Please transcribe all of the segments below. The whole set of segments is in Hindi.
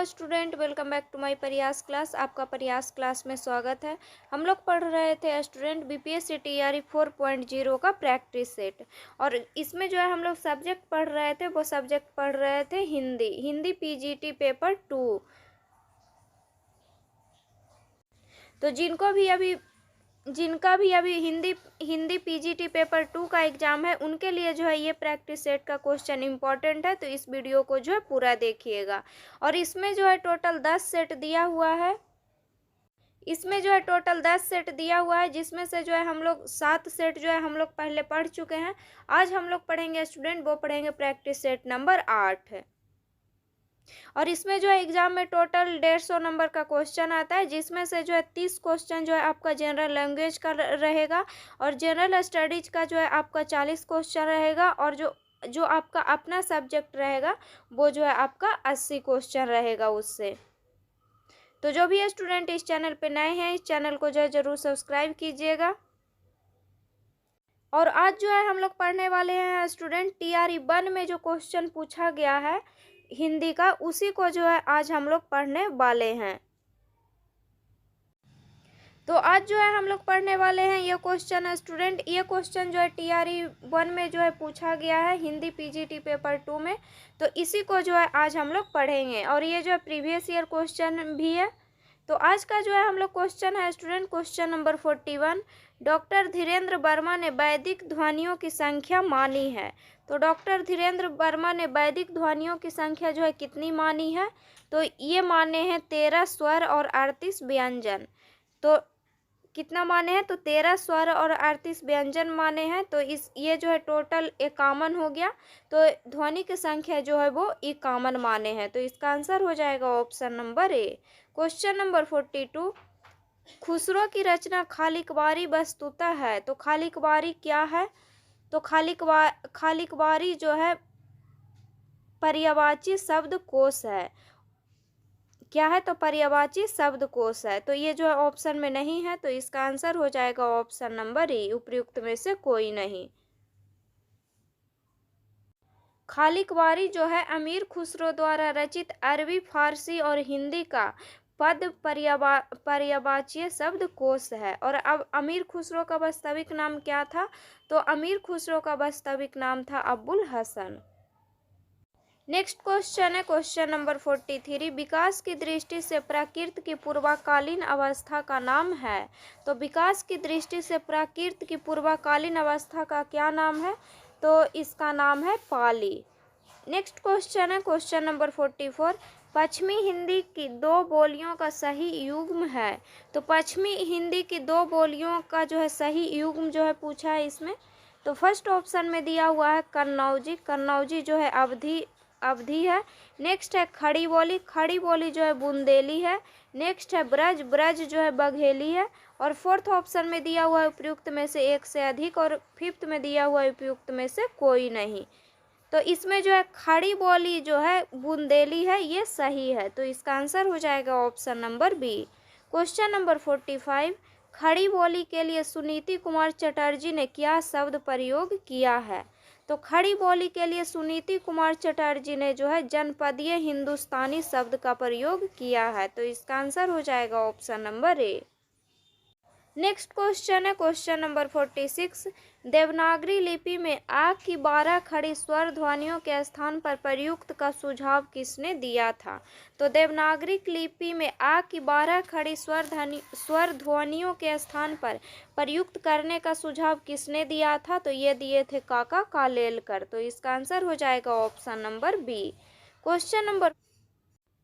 Student, welcome back to my Prayas class. आपका प्रयास क्लास में स्वागत है। हम लोग पढ़ रहे थे स्टूडेंट बीपीएससी टीआरई 4.0 का प्रैक्टिस सेट, और इसमें जो है हम लोग सब्जेक्ट पढ़ रहे थे, वो सब्जेक्ट पढ़ रहे थे हिंदी पीजीटी पेपर 2। तो जिनका भी अभी हिंदी पीजीटी पेपर 2 का एग्ज़ाम है, उनके लिए जो है ये प्रैक्टिस सेट का क्वेश्चन इंपॉर्टेंट है। तो इस वीडियो को जो है पूरा देखिएगा। और इसमें जो है टोटल 10 सेट दिया हुआ है। जिसमें से जो है हम लोग 7 सेट जो है हम लोग पहले पढ़ चुके हैं। आज हम लोग पढ़ेंगे स्टूडेंट, वो पढ़ेंगे प्रैक्टिस सेट नंबर 8 है। और इसमें जो है एग्जाम में टोटल 150 नंबर का क्वेश्चन आता है, जिसमें से जो है 30 क्वेश्चन जो है आपका जनरल लैंग्वेज का रहेगा, और जनरल स्टडीज का जो है आपका 40 क्वेश्चन रहेगा, और जो आपका अपना सब्जेक्ट रहेगा वो जो है आपका 80 क्वेश्चन रहेगा उससे। तो जो भी स्टूडेंट इस चैनल पे नए हैं, इस चैनल को जो है ज़रूर सब्सक्राइब कीजिएगा। और आज जो है हम लोग पढ़ने वाले हैं स्टूडेंट टीआरई 1 में जो क्वेश्चन पूछा गया है हिंदी का, उसी को जो है आज हम लोग पढ़ने वाले हैं। तो आज जो है हम लोग पढ़ने वाले हैं ये क्वेश्चन है स्टूडेंट। ये क्वेश्चन जो है टीआरई 1 में जो है पूछा गया है हिंदी पीजीटी पेपर 2 में। तो इसी को जो है आज हम लोग पढ़ेंगे, और ये जो है प्रीवियस ईयर क्वेश्चन भी है। तो आज का जो है हम लोग क्वेश्चन है student question number 41। Doctor Dhirendra Verma ने वैदिक ध्वनियों की संख्या मानी है। तो डॉक्टर धीरेन्द्र वर्मा ने वैदिक ध्वनियों की संख्या जो है कितनी मानी है? तो ये माने हैं 13 स्वर और 38 व्यंजन। तो कितना माने हैं? तो 13 स्वर और 38 व्यंजन माने हैं। तो ये जो है टोटल 51 हो गया। तो ध्वनि की संख्या जो है वो 51 माने हैं। तो इसका आंसर हो जाएगा option number A. Question number 42। Khusro की रचना खालिकवारी वस्तुतः है। तो खालिकवारी क्या है? तो खालिकवारी जो है पर्यायवाची शब्दकोश है। क्या है? तो पर्यायवाची शब्दकोश है। तो ये जो है ऑप्शन में नहीं है। तो इसका आंसर हो जाएगा ऑप्शन नंबर ए, उपयुक्त में से कोई नहीं। खालिकवारी जो है अमीर खुसरो द्वारा रचित अरबी, फारसी और हिंदी का पद पर्यायवाची शब्दकोश है। और अब अमीर खुसरो का वास्तविक नाम क्या था? तो अमीर खुसरो का वास्तविक नाम था अबुल हसन। नेक्स्ट क्वेश्चन है क्वेश्चन नंबर 43। विकास की दृष्टि से प्राकृत की पूर्वकालीन अवस्था का नाम है। तो विकास की दृष्टि से प्राकृत की पूर्वकालीन अवस्था का क्या नाम है? तो इसका नाम है पाली। नेक्स्ट क्वेश्चन है क्वेश्चन नंबर 44। पश्चिमी हिंदी की 2 बोलियों का सही युग्म है। तो पश्चिमी हिंदी की 2 बोलियों का जो है सही युग्म जो है पूछा है इसमें। तो फर्स्ट ऑप्शन में दिया हुआ है कन्नौजी जो है अवधि है। नेक्स्ट है खड़ी बोली जो है बुंदेली है। नेक्स्ट है ब्रज जो है बघेली है। और फोर्थ ऑप्शन में दिया हुआ है उपयुक्त में से एक से अधिक, और फिफ्थ में दिया हुआ है उपयुक्त में से कोई नहीं। तो इसमें जो है खड़ी बोली जो है बुंदेली है, ये सही है। तो इसका आंसर हो जाएगा option number B. Question number 45। Khari बोली के लिए सुनीति कुमार चटर्जी ने क्या शब्द प्रयोग किया है? तो खड़ी बोली के लिए सुनीति कुमार चटर्जी ने जो है जनपदीय हिंदुस्तानी शब्द का प्रयोग किया है। तो इसका आंसर हो जाएगा option number A. Next question है क्वेश्चन नंबर 46। देवनागरी लिपि में आ की 12 खड़ी स्वर ध्वनियों के स्थान पर प्रयुक्त का सुझाव किसने दिया था? तो देवनागरी लिपि में आ की 12 खड़ी स्वर ध्वनियों के स्थान पर प्रयुक्त करने का सुझाव किसने दिया था? तो ये दिए थे काका कालेलकर। तो इसका आंसर हो जाएगा option number B. Question number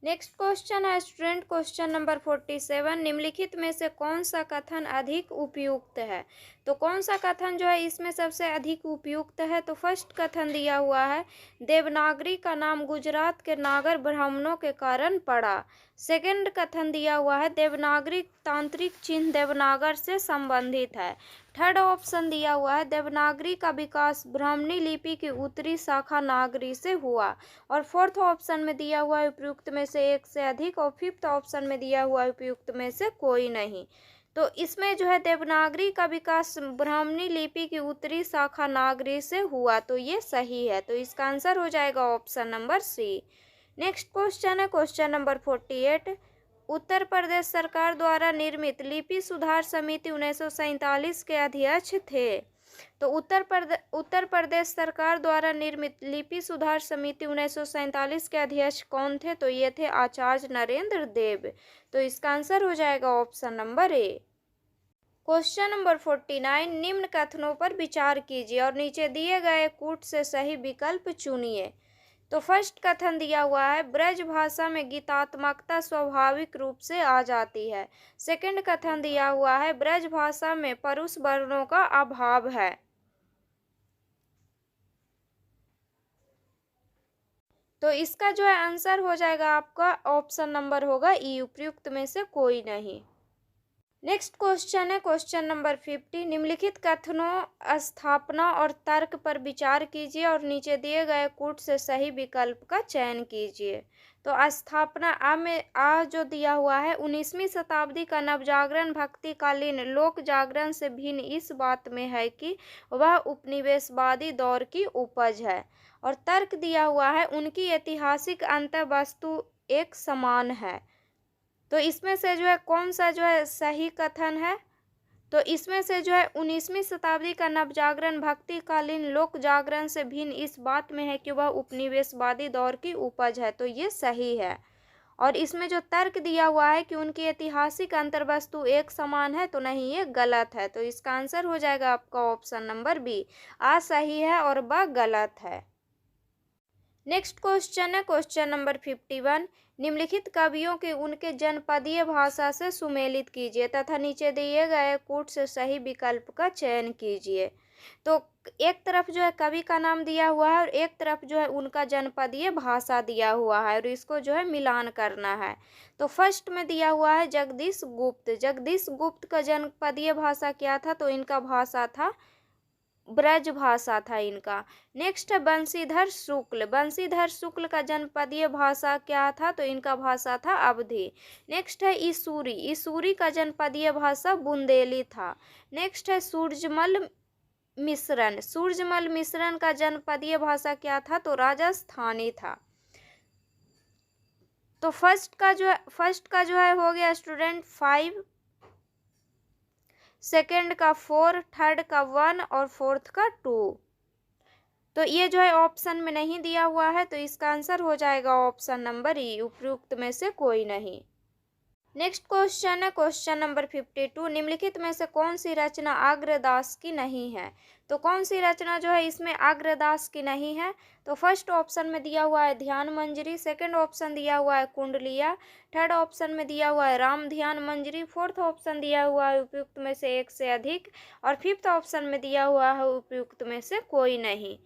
next question है स्टूडेंट क्वेश्चन नंबर 47। निम्नलिखित में से कौन सा कथन अधिक उपयुक्त है? तो कौन सा कथन जो है इसमें सबसे अधिक उपयुक्त है? तो फर्स्ट कथन दिया हुआ है देवनागरी का नाम गुजरात के नागर ब्राह्मणों के कारण पड़ा। सेकंड कथन दिया हुआ है देवनागरी तांत्रिक चिन्ह देवनागर से संबंधित है। थर्ड ऑप्शन दिया हुआ है देवनागरी का विकास ब्राह्मणी लिपि की उत्तरी शाखा नागरी से हुआ। और फोर्थ ऑप्शन में दिया हुआ है उपयुक्त में से एक से अधिक, और फिफ्थ ऑप्शन में दिया हुआ है उपयुक्त में से कोई नहीं। तो इसमें जो है देवनागरी का विकास ब्राह्मणी लिपि की उत्तरी शाखा नागरी से हुआ। तो ये सही है। तो इसका आंसर हो जाएगा option number C. Next question है क्वेश्चन नंबर 48। उत्तर प्रदेश सरकार द्वारा निर्मित लिपि सुधार समिति 1947 के अध्यक्ष थे। तो उत्तर प्रदेश सरकार द्वारा निर्मित लिपि सुधार समिति 1947 के अध्यक्ष कौन थे? तो ये थे आचार्य नरेंद्र देव। तो इसका आंसर हो जाएगा option number A. Question number 49। निम्न कथनों पर विचार कीजिए और नीचे दिए गए कूट से सही विकल्प चुनिए। तो फर्स्ट कथन दिया हुआ है ब्रज भाषा में गीतात्मकता स्वाभाविक रूप से आ जाती है। सेकंड कथन दिया हुआ है ब्रज भाषा में परुष वर्णों का अभाव है। तो इसका जो है आंसर हो जाएगा आपका ऑप्शन नंबर होगा ई, उपयुक्त में से कोई नहीं। नेक्स्ट क्वेश्चन है क्वेश्चन नंबर 50। निम्नलिखित कथनों स्थापना और तर्क पर विचार कीजिए और नीचे दिए गए कूट से सही विकल्प का चयन कीजिए। तो स्थापना आ जो दिया हुआ है 19वीं शताब्दी का नवजागरण भक्तिकालीन लोक जागरण से भिन्न इस बात में है कि वह उपनिवेशवादी दौर की उपज है। और तर्क दिया हुआ है उनकी ऐतिहासिक अंतर्वस्तु एक समान है। तो इसमें से जो है कौन सा जो है सही कथन है? तो इसमें से जो है 19वीं शताब्दी का नवजागरण भक्तिकालीन लोक जागरण से भिन्न इस बात में है कि वह उपनिवेशवादी दौर की उपज है। तो ये सही है। और इसमें जो तर्क दिया हुआ है कि उनकी ऐतिहासिक अंतर्वस्तु एक समान है, तो नहीं, ये गलत है। तो इसका आंसर हो जाएगा आपका ऑप्शन नंबर बी, आ सही है और ब गलत है। नेक्स्ट क्वेश्चन है क्वेश्चन नंबर 51। निम्नलिखित कवियों के उनके जनपदीय भाषा से सुमेलित कीजिए तथा नीचे दिए गए कूट से सही विकल्प का चयन कीजिए। तो एक तरफ जो है कवि का नाम दिया हुआ है और एक तरफ जो है उनका जनपदीय भाषा दिया हुआ है और इसको जो है मिलान करना है। तो फर्स्ट में दिया हुआ है जगदीश गुप्त। जगदीश गुप्त का जनपदीय भाषा क्या था? तो इनका भाषा था ब्रज भाषा था इनका। नेक्स्ट है बंशीधर शुक्ल। बंशीधर शुक्ल का जनपदीय भाषा क्या था? तो इनका भाषा था अवधी। नेक्स्ट है ईसूरी। ईसूरी का जनपदीय भाषा बुंदेली था। नेक्स्ट है सूरजमल मिश्रण। सूरजमल मिश्रण का जनपदीय भाषा क्या था? तो राजस्थानी था। तो फर्स्ट का जो है हो गया स्टूडेंट 5, सेकंड का 4, थर्ड का 1 और फोर्थ का 2। तो ये जो है ऑप्शन में नहीं दिया हुआ है, तो इसका आंसर हो जाएगा ऑप्शन नंबर ई, उपयुक्त में से कोई नहीं। नेक्स्ट क्वेश्चन है क्वेश्चन नंबर 52। निम्नलिखित में से कौन सी रचना अग्रदास की नहीं है? तो कौन सी रचना जो है इसमें अग्रदास की नहीं है? तो फर्स्ट ऑप्शन में दिया हुआ है ध्यान मंजरी, सेकंड ऑप्शन दिया हुआ है कुंडलिया, थर्ड ऑप्शन में दिया हुआ है राम ध्यान मंजरी, फोर्थ ऑप्शन दिया हुआ है उपयुक्त में से एक से अधिक और फिफ्थ ऑप्शन में दिया हुआ है उपयुक्त में से कोई नहीं।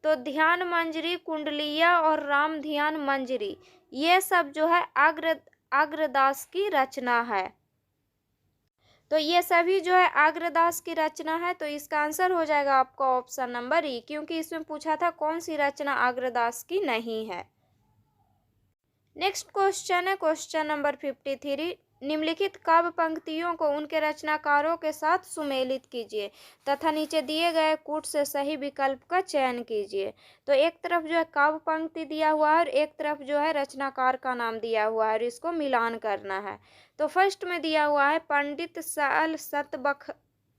तो ध्यान मंजरी, कुंडलिया और राम ध्यान मंजरी ये सब जो है अग्रदास की रचना है। तो ये सभी जो है अग्रदास की रचना है। तो इसका आंसर हो जाएगा आपका ऑप्शन नंबर ई, क्योंकि इसमें पूछा था कौन सी रचना अग्रदास की नहीं है। नेक्स्ट क्वेश्चन है क्वेश्चन नंबर 53। निम्नलिखित काव्य पंक्तियों को उनके रचनाकारों के साथ सुमेलित कीजिए तथा नीचे दिए गए कूट से सही विकल्प का चयन कीजिए। तो एक तरफ जो है काव्य पंक्ति दिया हुआ है और एक तरफ जो है रचनाकार का नाम दिया हुआ है और इसको मिलान करना है। तो फर्स्ट में दिया हुआ है पंडित सल सत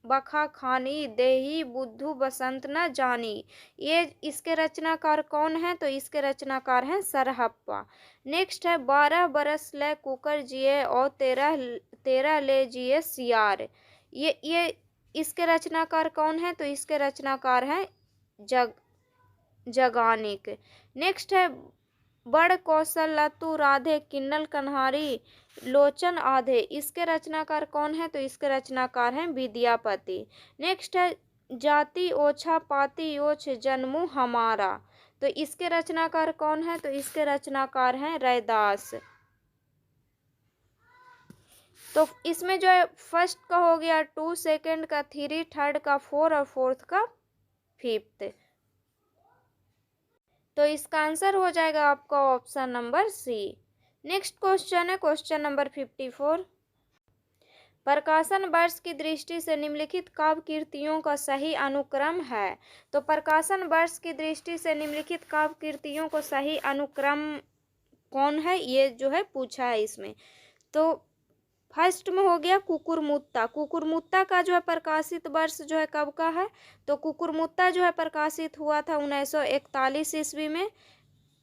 बखा खानी देही बुद्धू बसंत न जानी। ये इसके रचनाकार कौन है? तो इसके रचनाकार हैं सरहप्पा। नेक्स्ट है 12 बरस ले कुकर जिए और 13 ले जिए सियार। ये इसके रचनाकार कौन है? तो इसके रचनाकार हैं जगानिक। नेक्स्ट है बड़ कौशल लतु राधे किन्नल कन्हारी लोचन आधे। इसके रचनाकार कौन है? तो इसके रचनाकार हैं विद्यापति। नेक्स्ट है जाति ओछा पाती ओछ जन्मू हमारा। तो इसके रचनाकार कौन है? तो इसके रचनाकार हैं रैदास। तो इसमें जो है फर्स्ट का हो गया 2, सेकंड का 3, थर्ड का 4 और फोर्थ का 5। तो इसका आंसर हो जाएगा आपका option number C. Next question है क्वेश्चन नंबर 54। प्रकाशन वर्ष की दृष्टि से निम्नलिखित काव्य कृतियों का सही अनुक्रम है। तो प्रकाशन वर्ष की दृष्टि से निम्नलिखित काव्य कृतियों को सही अनुक्रम कौन है, ये जो है पूछा है इसमें। तो फर्स्ट में हो गया कुकुरमुत्ता। कुकुरमुत्ता का जो है प्रकाशित वर्ष जो है कब का है, तो कुकुरमुत्ता जो है प्रकाशित हुआ था 1941 ईस्वी में।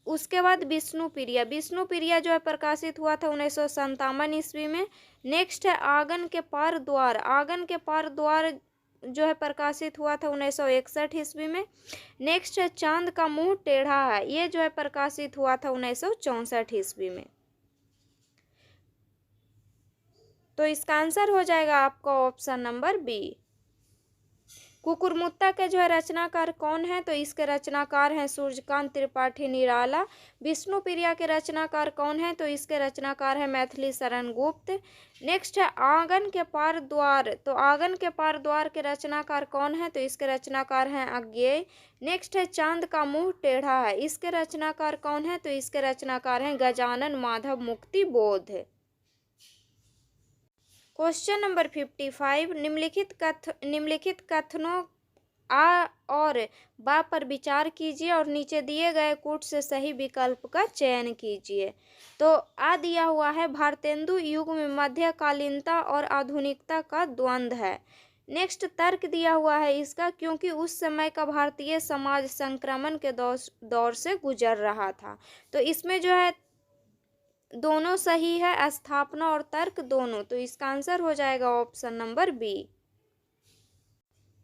उसके बाद विष्णुप्रिया। विष्णुप्रिया जो है प्रकाशित हुआ था 1957 ईस्वी में। नेक्स्ट है आंगन के पार द्वार। आंगन के पार द्वार जो है प्रकाशित हुआ था 1961 ईस्वी में। नेक्स्ट है चांद का मुंह टेढ़ा है। ये जो है प्रकाशित हुआ था 1964 ईस्वी में। तो इसका आंसर हो जाएगा आपका ऑप्शन नंबर बी। कुकुरमुत्ता के जो है रचनाकार कौन है, तो इसके रचनाकार हैं सूर्यकांत त्रिपाठी निराला। विष्णुप्रिया के रचनाकार कौन है, तो इसके रचनाकार है मैथिली शरण गुप्त। नेक्स्ट है आंगन के पार द्वार। तो आंगन के पार द्वार के रचनाकार कौन है, तो इसके रचनाकार हैं अज्ञेय। नेक्स्ट है चांद का मुंह टेढ़ा है। इसके रचनाकार कौन है, तो इसके रचनाकार हैं गजानन माधव मुक्ति बोध। क्वेश्चन नंबर 55, निम्नलिखित कथनों आ और बा पर विचार कीजिए और नीचे दिए गए कूट से सही विकल्प का चयन कीजिए। तो आ दिया हुआ है भारतेंदु युग में मध्यकालीनता और आधुनिकता का द्वंद्व है। नेक्स्ट तर्क दिया हुआ है इसका, क्योंकि उस समय का भारतीय समाज संक्रमण के दौर से गुजर रहा था। तो इसमें जो है दोनों सही है, स्थापना और तर्क दोनों। तो इसका आंसर हो जाएगा option number B.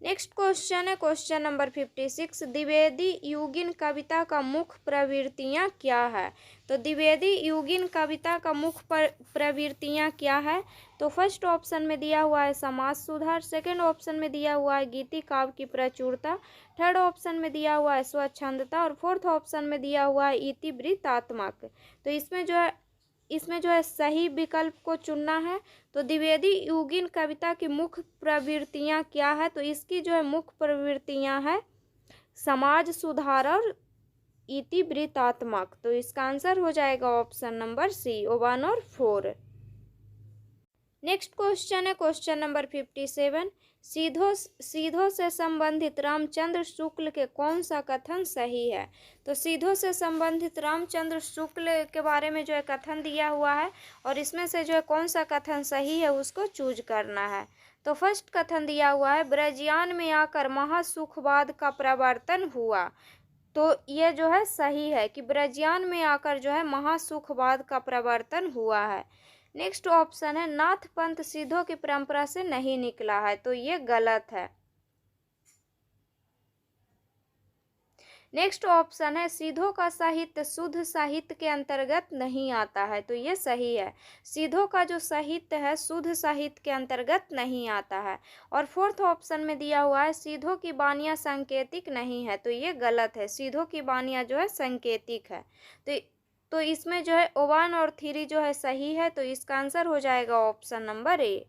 Next question है क्वेश्चन नंबर 56, द्विवेदी युगीन कविता का मुख्य प्रवृत्तियाँ क्या है। तो द्विवेदी युगीन कविता का मुख्य प्रवृत्तियाँ क्या है, तो फर्स्ट ऑप्शन में दिया हुआ है समाज सुधार। सेकंड ऑप्शन में दिया हुआ है गीति काव्य की प्रचुरता। थर्ड ऑप्शन में दिया हुआ है स्वच्छंदता और फोर्थ ऑप्शन में दिया हुआ है इतिवृत्तात्मक। तो इसमें जो है सही विकल्प को चुनना है। तो द्विवेदी युगीन कविता की मुख्य प्रवृत्तियाँ क्या है, तो इसकी जो है मुख्य प्रवृत्तियाँ है समाज सुधार और इतिवृत्तात्मक। तो इसका आंसर हो जाएगा ऑप्शन नंबर सी, 1 और 4। नेक्स्ट क्वेश्चन है क्वेश्चन नंबर 57, सीधों से संबंधित रामचंद्र शुक्ल के कौन सा कथन सही है। तो सीधों से संबंधित रामचंद्र शुक्ल के बारे में जो है कथन दिया हुआ है और इसमें से जो है कौन सा कथन सही है उसको चूज करना है। तो फर्स्ट कथन दिया हुआ है ब्रजयान में आकर महासुखवाद का प्रवर्तन हुआ। तो ये जो है सही है कि ब्रजयान में आकर जो है महासुखवाद का प्रवर्तन हुआ है। नेक्स्ट ऑप्शन है नाथ पंथ सीधों की परंपरा से नहीं निकला है। तो ये गलत है। नेक्स्ट ऑप्शन है सीधों का साहित्य शुद्ध साहित्य के अंतर्गत नहीं आता है। तो ये सही है, सीधों का जो साहित्य है शुद्ध साहित्य के अंतर्गत नहीं आता है। और फोर्थ ऑप्शन में दिया हुआ है सीधों की बानियाँ सांकेतिक नहीं है। तो ये गलत है, सीधों की बानियाँ जो है सांकेतिक है। तो इसमें जो है 1 और 3 जो है सही है। तो इसका आंसर हो जाएगा option number A.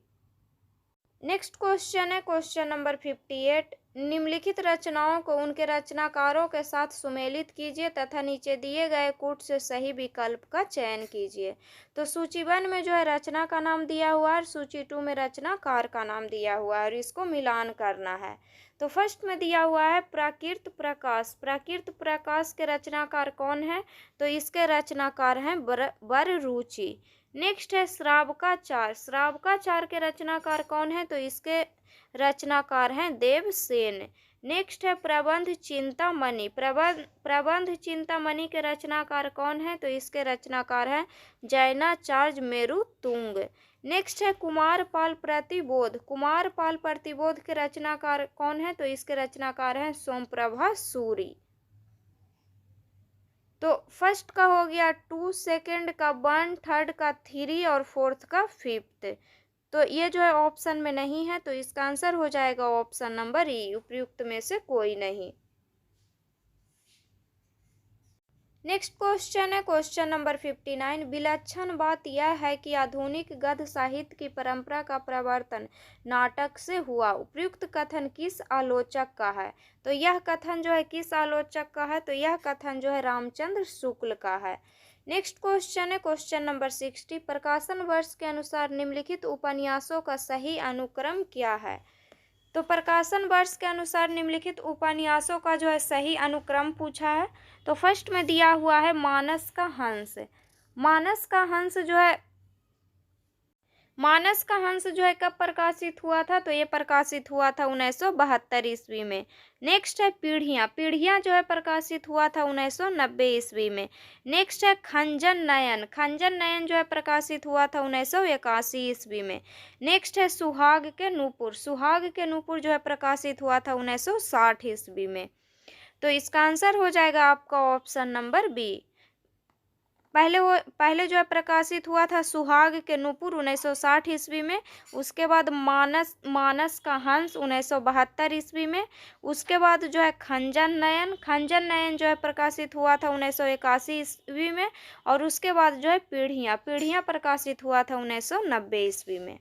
Next question है क्वेश्चन नंबर 58, निम्नलिखित रचनाओं को उनके रचनाकारों के साथ सुमेलित कीजिए तथा नीचे दिए गए कूट से सही विकल्प का चयन कीजिए। तो सूची 1 में जो है रचना का नाम दिया हुआ है, सूची 2 में रचनाकार का नाम दिया हुआ है और इसको मिलान करना है। तो फर्स्ट में दिया हुआ है प्राकृत प्रकाश। प्राकृत प्रकाश के रचनाकार कौन है, तो इसके रचनाकार हैं वररुचि। नेक्स्ट है श्रावकाचार। श्रावकाचार के रचनाकार कौन है, तो इसके रचनाकार हैं देवसेन। नेक्स्ट है प्रबंध चिंतामणि। प्रबंध चिंतामणि के रचनाकार कौन है, तो इसके रचनाकार हैं जैनाचार्य मेरुतुंग। नेक्स्ट है कुमारपाल प्रतिबोध। कुमारपाल प्रतिबोध के रचनाकार कौन है, तो इसके रचनाकार हैं सोमप्रभा सूरी। तो फर्स्ट का हो गया 2, सेकंड का 1, थर्ड का 3 और फोर्थ का 5। तो ये जो है ऑप्शन में नहीं है। तो इसका आंसर हो जाएगा ऑप्शन नंबर ई, उपयुक्त में से कोई नहीं। नेक्स्ट क्वेश्चन है क्वेश्चन नंबर 59, विलक्षण बात यह है कि आधुनिक गद्य साहित्य की परंपरा का प्रवर्तन नाटक से हुआ। उपयुक्त कथन किस आलोचक का है। तो यह कथन जो है किस आलोचक का है, तो यह कथन जो है रामचंद्र शुक्ल का है। नेक्स्ट क्वेश्चन है क्वेश्चन नंबर 60, प्रकाशन वर्ष के अनुसार निम्नलिखित उपन्यासों का सही अनुक्रम क्या है। तो प्रकाशन वर्ष के अनुसार निम्नलिखित उपन्यासों का जो है सही अनुक्रम पूछा है। तो फर्स्ट में दिया हुआ है मानस का हंस। मानस का हंस जो है कब प्रकाशित हुआ था, तो ये प्रकाशित हुआ था 1972 ईस्वी में। नेक्स्ट है पीढ़ियाँ। पीढ़ियाँ जो है प्रकाशित हुआ था 1990 ईस्वी में। नेक्स्ट है खंजन नयन। खंजन नयन जो है प्रकाशित हुआ था 1981 ईस्वी में। नेक्स्ट है सुहाग के नूपुर। सुहाग के नूपुर जो है प्रकाशित हुआ था 1960 ईस्वी में। तो इसका आंसर हो जाएगा आपका ऑप्शन नंबर बी। पहले जो है प्रकाशित हुआ था सुहाग के नूपुर 1960 ईस्वी में। उसके बाद मानस का हंस 1972 ईस्वी में। उसके बाद जो है खंजन नयन जो है प्रकाशित हुआ था 1981 ईस्वी में। और उसके बाद जो है पीढ़ियाँ प्रकाशित हुआ था 1990 ईस्वी में।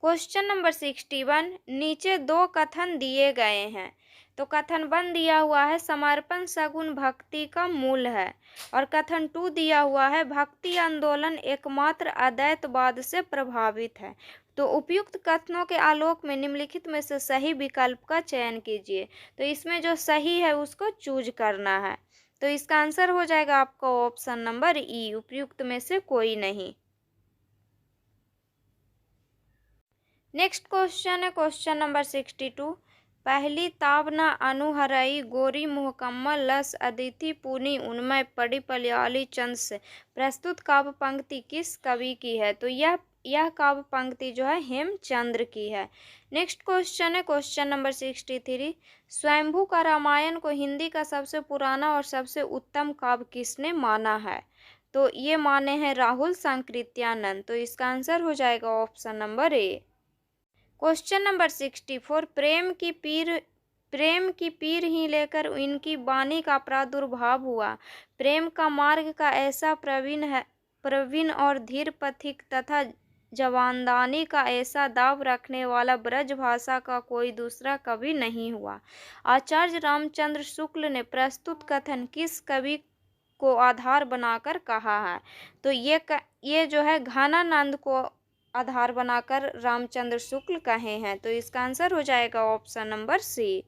क्वेश्चन नंबर 61, नीचे दो कथन दिए गए हैं। तो कथन 1 दिया हुआ है समर्पण सगुण भक्ति का मूल है, और कथन 2 दिया हुआ है भक्ति आंदोलन एकमात्र अद्वैतवाद से प्रभावित है। तो उपयुक्त कथनों के आलोक में निम्नलिखित में से सही विकल्प का चयन कीजिए। तो इसमें जो सही है उसको चूज करना है। तो इसका आंसर हो जाएगा आपका ऑप्शन नंबर ई, उपयुक्त में से कोई नहीं। नेक्स्ट क्वेश्चन है क्वेश्चन नंबर 62, पहली ताब न अनुहरई गोरी मुहकम्मल लस अदिति पुनी उन्मय पड़ी पलियाली चंद से प्रस्तुत काव्य पंक्ति किस कवि की है। तो यह काव्य पंक्ति जो है हेमचंद्र की है। नेक्स्ट क्वेश्चन है क्वेश्चन नंबर 63, स्वयंभू का रामायण को हिंदी का सबसे पुराना और सबसे उत्तम काव्य किसने माना है। तो ये माने हैं राहुल सांकृत्यानंद। तो इसका आंसर हो जाएगा option number A. Question number 64, प्रेम की पीर ही लेकर इनकी वाणी का प्रादुर्भाव हुआ। प्रेम का मार्ग का ऐसा प्रवीण और धीर पथिक तथा जवानदानी का ऐसा दाव रखने वाला ब्रज भाषा का कोई दूसरा कवि नहीं हुआ। आचार्य रामचंद्र शुक्ल ने प्रस्तुत कथन किस कवि को आधार बनाकर कहा है। तो ये जो है घनानंद को आधार बनाकर रामचंद्र शुक्ल कहे हैं। तो इसका आंसर हो जाएगा option number C.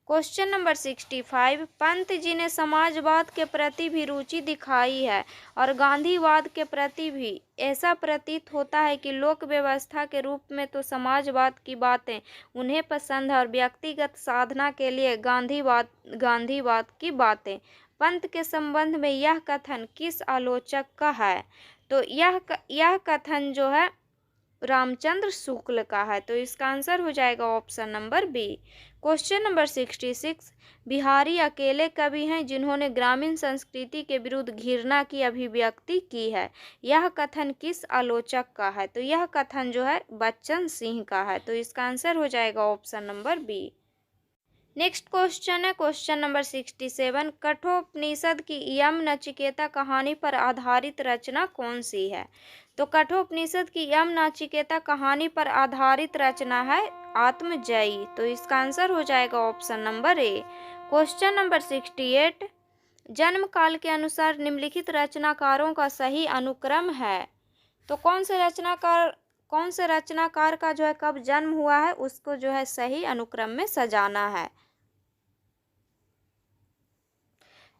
Question number 65, Pant ji ने समाजवाद के प्रति भी रुचि दिखाई है और गांधीवाद के प्रति भी। ऐसा प्रतीत होता है कि लोक व्यवस्था के रूप में तो समाजवाद की बातें उन्हें पसंद है और व्यक्तिगत साधना के लिए गांधीवाद की बातें। पंत के संबंध में यह कथन किस आलोचक का है। तो यह कथन जो है रामचंद्र शुक्ल का है। तो इसका आंसर हो जाएगा option number B. Question number 66, Bihari अकेले कवि हैं जिन्होंने ग्रामीण संस्कृति के विरुद्ध घृणा की अभिव्यक्ति की है। यह कथन किस आलोचक का है। तो यह कथन जो है बच्चन सिंह का है। तो इसका आंसर हो जाएगा option number B. Next question है क्वेश्चन नंबर 67, कठोपनिषद की यम नचिकेता कहानी पर आधारित रचना कौन सी है। तो कठोपनिषद की यम नचिकेता कहानी पर आधारित रचना है आत्मजयी। तो इसका आंसर हो जाएगा option number A. Question number 68, जन्म काल के अनुसार निम्नलिखित रचनाकारों का सही अनुक्रम है। तो कौन से रचनाकार का जो है कब जन्म हुआ है उसको जो है सही अनुक्रम में सजाना है।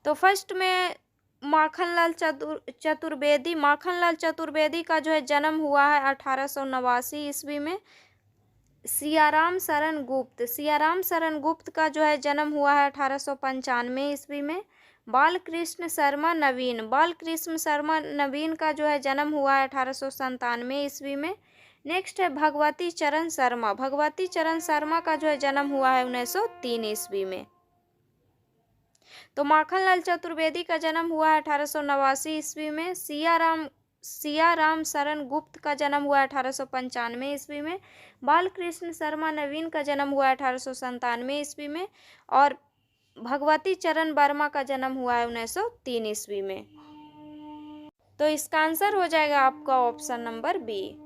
तो फर्स्ट में माखनलाल चतुर्वेदी का जो है जन्म हुआ है 1889 ईस्वी में। सियाराम शरण गुप्त का जो है जन्म हुआ है 1895 ईस्वी में। बालकृष्ण शर्मा नवीन का जो है जन्म हुआ है 1897 ईस्वी में। नेक्स्ट है भगवती चरण शर्मा का जो है जन्म हुआ है 1903 ईस्वी में। तो माखनलाल चतुर्वेदी का जन्म हुआ है 1889 ईस्वी में। सियाराम शरण गुप्त का जन्म हुआ है 1895 ईस्वी में। बालकृष्ण शर्मा नवीन का जन्म हुआ है 1897 ईस्वी में। और भगवती चरण वर्मा का जन्म हुआ है 1903 ईस्वी में। तो इसका आंसर हो जाएगा आपका option number B.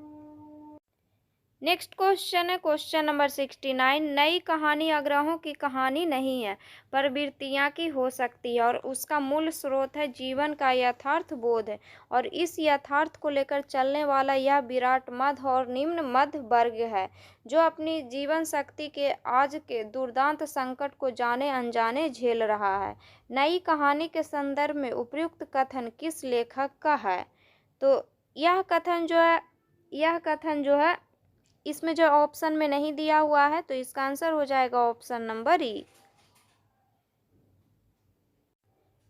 Next question है क्वेश्चन नंबर 69। नई कहानी आग्रहों की कहानी नहीं है, प्रवृत्तियाँ की हो सकती है और उसका मूल स्रोत है जीवन का यथार्थ बोध है और इस यथार्थ को लेकर चलने वाला यह विराट मध्य और निम्न मध्य वर्ग है जो अपनी जीवन शक्ति के आज के दुर्दांत संकट को जाने अनजाने झेल रहा है। नई कहानी के संदर्भ में उपयुक्त कथन किस लेखक का है? तो यह कथन जो है इसमें जो ऑप्शन में नहीं दिया हुआ है, तो इसका आंसर हो जाएगा option number E.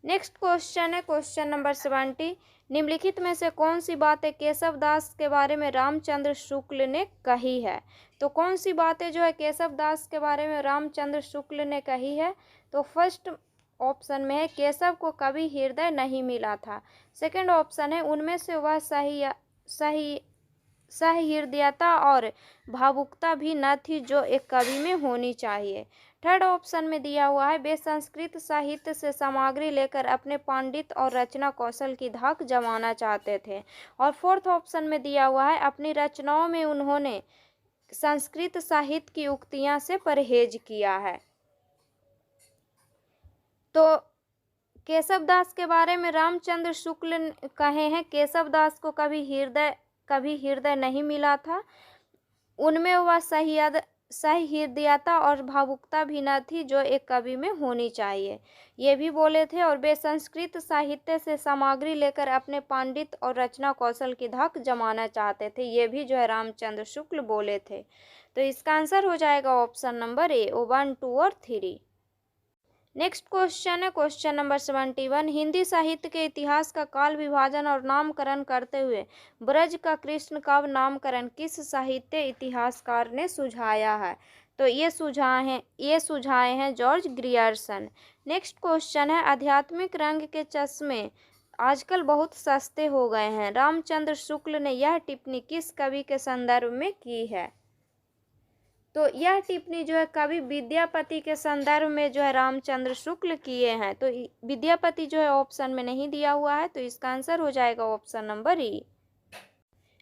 Next question है क्वेश्चन नंबर 70। निम्नलिखित में से कौन सी बातें केशव दास के बारे में रामचंद्र शुक्ल ने कही है? तो कौन सी बातें जो है केशव दास के बारे में रामचंद्र शुक्ल ने कही है? तो फर्स्ट ऑप्शन में है केशव को कभी हृदय नहीं मिला था। सेकंड ऑप्शन है उनमें से वह सही सहृदयता और भावुकता भी न थी जो एक कवि में होनी चाहिए। थर्ड ऑप्शन में दिया हुआ है वे संस्कृत साहित्य से सामग्री लेकर अपने पांडित्य और रचना कौशल की धाक जमाना चाहते थे। और फोर्थ ऑप्शन में दिया हुआ है अपनी रचनाओं में उन्होंने संस्कृत साहित्य की उक्तियां से परहेज किया है। तो केशव दास के बारे में रामचंद्र शुक्ल कहे हैं केशव दास को कभी हृदय नहीं मिला था, उनमें वह सहृदयता और भावुकता भी न थी जो एक कवि में होनी चाहिए, ये भी बोले थे। और वे संस्कृत साहित्य से सामग्री लेकर अपने पांडित्य और रचना कौशल की धाक जमाना चाहते थे, ये भी जो है रामचंद्र शुक्ल बोले थे। तो इसका आंसर हो जाएगा ऑप्शन नंबर ए, 1, 2 और 3। नेक्स्ट क्वेश्चन है क्वेश्चन नंबर 71। हिंदी साहित्य के इतिहास का काल विभाजन और नामकरण करते हुए ब्रज का कृष्ण काव्य नामकरण किस साहित्य इतिहासकार ने सुझाया है? तो ये सुझाए हैं जॉर्ज ग्रियर्सन। नेक्स्ट क्वेश्चन है आध्यात्मिक रंग के चश्मे आजकल बहुत सस्ते हो गए हैं, रामचंद्र शुक्ल ने यह टिप्पणी किस कवि के संदर्भ में की है? तो यह टिप्पणी जो है कवि विद्यापति के संदर्भ में जो है रामचंद्र शुक्ल किए हैं। तो विद्यापति जो है ऑप्शन में नहीं दिया हुआ है, तो इसका आंसर हो जाएगा option number E.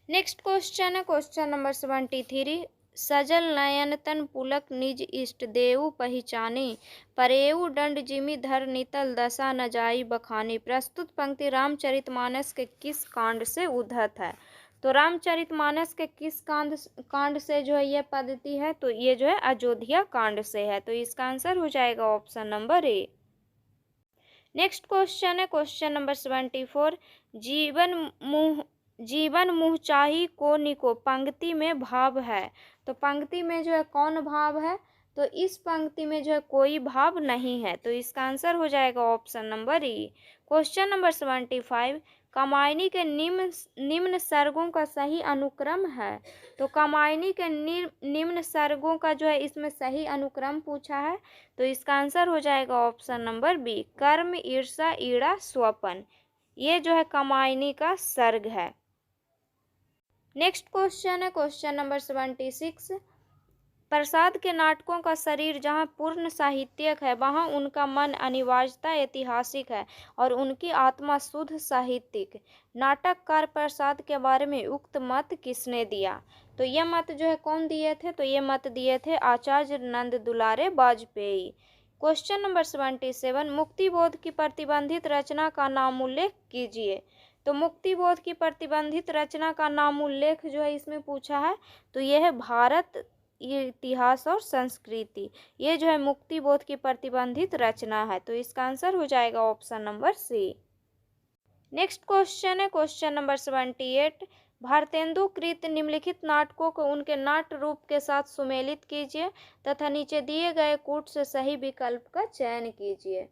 Next question है क्वेश्चन नंबर 73। सजल नयन तन पुलक निज इष्ट देव पहिचानी परेऊ दंड जिमि धर नितल दशा न जाई बखानी। प्रस्तुत पंक्ति रामचरितमानस के किस कांड से उद्धत है? तो रामचरितमानस के किस कांड से जो है ये पद्धति है? तो ये जो है अयोध्या कांड से है, तो इसका आंसर हो जाएगा option number A. Next question है क्वेश्चन नंबर 74। जीवन मुँह चाही को निको पंक्ति में भाव है, तो पंक्ति में जो है कौन भाव है? तो इस पंक्ति में जो है कोई भाव नहीं है, तो इसका आंसर हो जाएगा ऑप्शन नंबर ई। Question number 75। कामायनी के निम्न सर्गों का सही अनुक्रम है, तो कामायनी के निम्न सर्गों का जो है इसमें सही अनुक्रम पूछा है, तो इसका आंसर हो जाएगा ऑप्शन नंबर बी, कर्म ईर्षा ईड़ा स्वपन, ये जो है कामायनी का सर्ग है। नेक्स्ट क्वेश्चन है क्वेश्चन नंबर 76। प्रसाद के नाटकों का शरीर जहाँ पूर्ण साहित्यिक है वहाँ उनका मन अनिवार्यता ऐतिहासिक है और उनकी आत्मा शुद्ध साहित्यिक। नाटककार प्रसाद के बारे में उक्त मत किसने दिया? तो ये मत जो है कौन दिए थे? तो ये मत दिए थे आचार्य नंद दुलारे वाजपेयी। Question number 77। मुक्तिबोध की प्रतिबंधित रचना का नाम उल्लेख कीजिए। तो मुक्तिबोध की प्रतिबंधित रचना का नाम उल्लेख जो है इसमें पूछा है, तो यह है भारत इतिहास और संस्कृति, ये जो है मुक्तिबोध की प्रतिबंधित रचना है, तो इसका आंसर हो जाएगा option number C. Next question है क्वेश्चन नंबर 78। भारतेंदु कृत निम्नलिखित नाटकों को उनके नाट्य रूप के साथ सुमेलित कीजिए तथा नीचे दिए गए कूट से सही विकल्प का चयन कीजिए।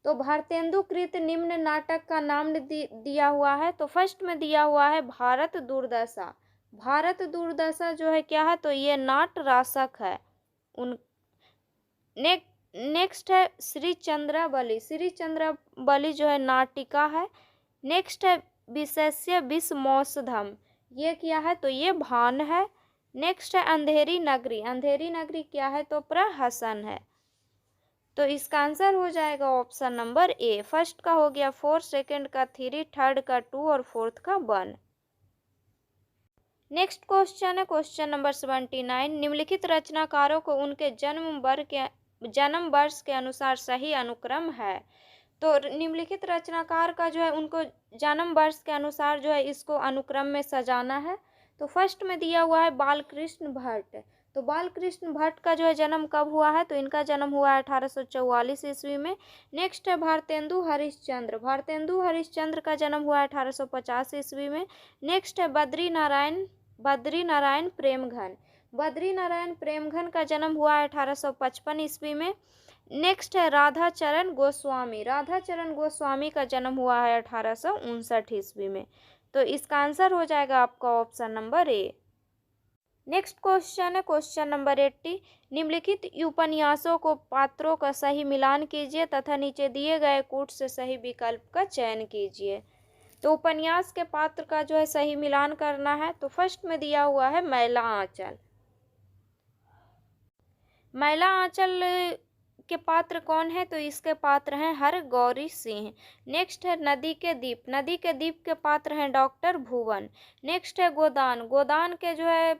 तो भारतेंदु कृत निम्न नाटक का नाम दिया हुआ है, तो फर्स्ट में दिया हुआ है भारत दुर्दशा। भारत दुर्दशा जो है क्या है? तो ये नाट रासक है। नेक्स्ट है श्री चंद्रावली। श्री चंद्रावली जो है नाटिका है। नेक्स्ट है विशेष्य विषमौषधम, ये क्या है? तो ये भान है। नेक्स्ट है अंधेरी नगरी। अंधेरी नगरी क्या है? तो प्रहसन है, तो इसका आंसर हो जाएगा ऑप्शन नंबर ए। फर्स्ट का हो गया 4, सेकंड का 3, थर्ड का 2 और फोर्थ का 1। नेक्स्ट क्वेश्चन है क्वेश्चन नंबर 79। निम्नलिखित रचनाकारों को उनके जन्म वर्ष के अनुसार सही अनुक्रम है। तो निम्नलिखित रचनाकार का जो है उनको जन्म वर्ष के अनुसार जो है इसको अनुक्रम में सजाना है। तो फर्स्ट में दिया हुआ है बालकृष्ण भट्ट। तो बालकृष्ण भट्ट का जो है जन्म कब हुआ है, तो इनका जन्म हुआ है 1844 ईस्वी में। नेक्स्ट है भारतेंदु हरिश्चंद्र। भारतेंदु हरिश्चंद्र का जन्म हुआ है 1850 ईस्वी में। नेक्स्ट है बद्री नारायण प्रेमघन। बद्री नारायण प्रेमघन का जन्म हुआ है 1855 ईस्वी में। नेक्स्ट है राधाचरण गोस्वामी। राधाचरण गोस्वामी का जन्म हुआ है 1859 ईस्वी में। तो इसका आंसर हो जाएगा आपका option number A. Next question है क्वेश्चन नंबर 80। निम्नलिखित उपन्यासों को पात्रों का सही मिलान कीजिए तथा नीचे दिए गए कूट से सही विकल्प का चयन कीजिए। तो उपन्यास के पात्र का जो है सही मिलान करना है। तो फर्स्ट में दिया हुआ है मैला आंचल। मैला आंचल के पात्र कौन है, तो इसके पात्र हैं हरगौरी सिंह। नेक्स्ट है नदी के दीप। नदी के दीप के पात्र हैं डॉक्टर भुवन। नेक्स्ट है गोदान। गोदान के जो है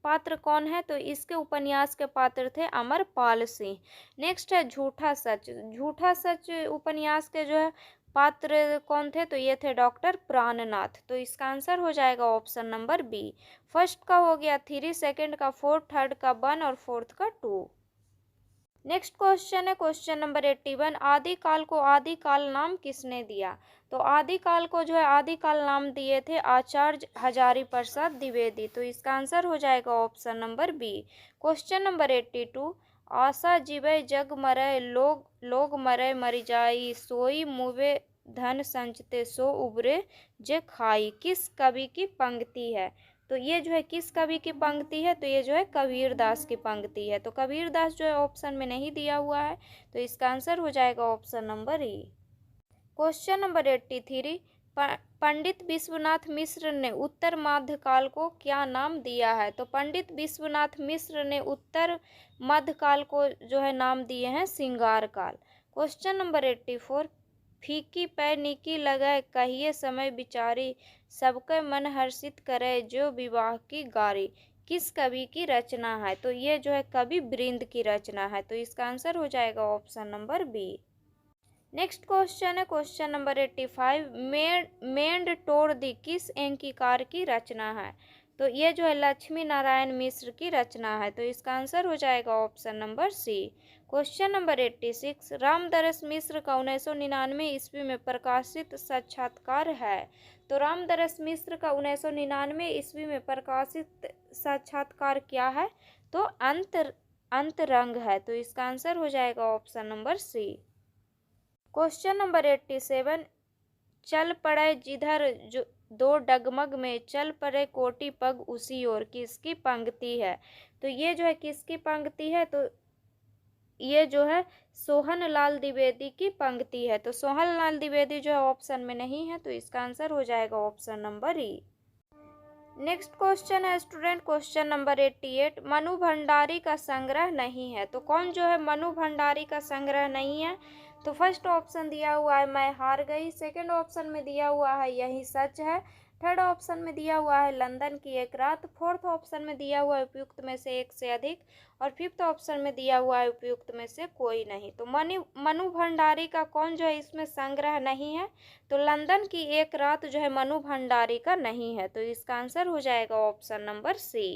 पात्र कौन है, तो इसके उपन्यास के पात्र थे अमरपाल सिंह। नेक्स्ट है झूठा सच। झूठा सच उपन्यास के जो है पात्र कौन थे, तो ये थे डॉक्टर प्राणनाथ। तो इसका आंसर हो जाएगा ऑप्शन नंबर बी। फर्स्ट का हो गया 3, सेकंड का 4, थर्ड का 1 और फोर्थ का 2। नेक्स्ट क्वेश्चन है क्वेश्चन नंबर 81। आदिकाल को आदिकाल नाम किसने दिया। तो आदिकाल को जो है आदिकाल नाम दिए थे आचार्य हजारी प्रसाद द्विवेदी। तो इसका आंसर हो जाएगा option number B. Question number 82। आशा जीवै जग मरै लोग मरै मरि जाई सोई मुवे धन संचते सो उबरे जे खाई। किस कवि की पंक्ति है। तो ये जो है किस कवि की पंक्ति है, तो ये जो है कबीर दास की पंक्ति है। तो कबीर दास जो है ऑप्शन में नहीं दिया हुआ है। तो इसका आंसर हो जाएगा ऑप्शन नंबर ई। Question number 83। पंडित विश्वनाथ मिश्र ने उत्तर मध्यकाल को क्या नाम दिया है। तो पंडित विश्वनाथ मिश्र ने उत्तर मध्यकाल को जो है नाम दिए हैं सिंगार काल। Question number 84। फीकी पै नीकी लगै कहिए समय बिचारी सबके मन हर्षित करे जो विवाह की गारी। किस कवि की रचना है, तो ये जो है कवि वृंद की रचना है। तो इसका आंसर हो जाएगा option number B. Next question है क्वेश्चन नंबर 85। मेंड तोड़ दी किस एंकीकार की रचना है। तो ये जो है लक्ष्मी नारायण मिश्र की रचना है। तो इसका आंसर हो जाएगा option number C. Question number 86। Ramdaras Mishra का 1999 ईस्वी में प्रकाशित साक्षात्कार है। तो रामदरस मिश्र का 1999 ईस्वी में प्रकाशित साक्षात्कार क्या है, तो अंतरंग है। तो इसका आंसर हो जाएगा option number C. Question number 87। चल पड़े जिधर जो दो डगमग में चल पड़े कोटि पग उसी ओर किसकी पंक्ति है। तो ये जो है किसकी पंक्ति है, तो ये जो है सोहन लाल द्विवेदी की पंक्ति है। तो सोहन लाल द्विवेदी जो है ऑप्शन में नहीं है। तो इसका आंसर हो जाएगा option number E. Next question है student question number 88। Manu Bhandari का संग्रह नहीं है। तो कौन जो है मनु भंडारी का संग्रह नहीं है, तो फर्स्ट ऑप्शन दिया हुआ है मैं हार गई। सेकंड ऑप्शन में दिया हुआ है यही सच है। थर्ड ऑप्शन में दिया हुआ है लंदन की एक रात। फोर्थ ऑप्शन में दिया हुआ है उपयुक्त में से एक से अधिक। और फिफ्थ ऑप्शन में दिया हुआ है उपयुक्त में से कोई नहीं। तो मनु भंडारी का कौन जो है इसमें संग्रह नहीं है, तो लंदन की एक रात जो है मनु भंडारी का नहीं है। तो इसका आंसर हो जाएगा ऑप्शन नंबर सी।